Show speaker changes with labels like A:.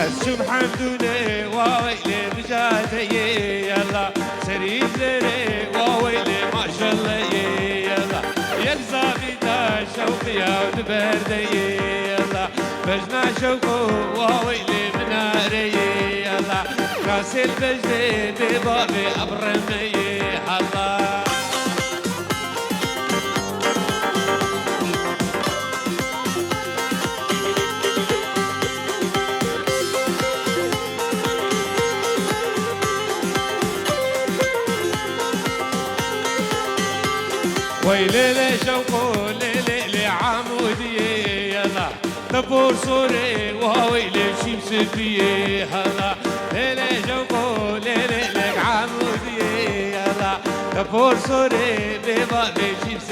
A: الشم حمدوني وويلي بجاتي يلا سريد لي وويلي ما شاء الله يلا يلزامي دا شوقي ودبردي يلا بجنا شوقه وويلي مناري يلا راسي البجدي ببابي أبرمي الله ويلي لي شوقو ليلي لي عمودي يلا دبور صوري وويلي شمس بيه هلا ليلي شوقو ليلي لي عمودي يلا دبور صوري ببابي شمس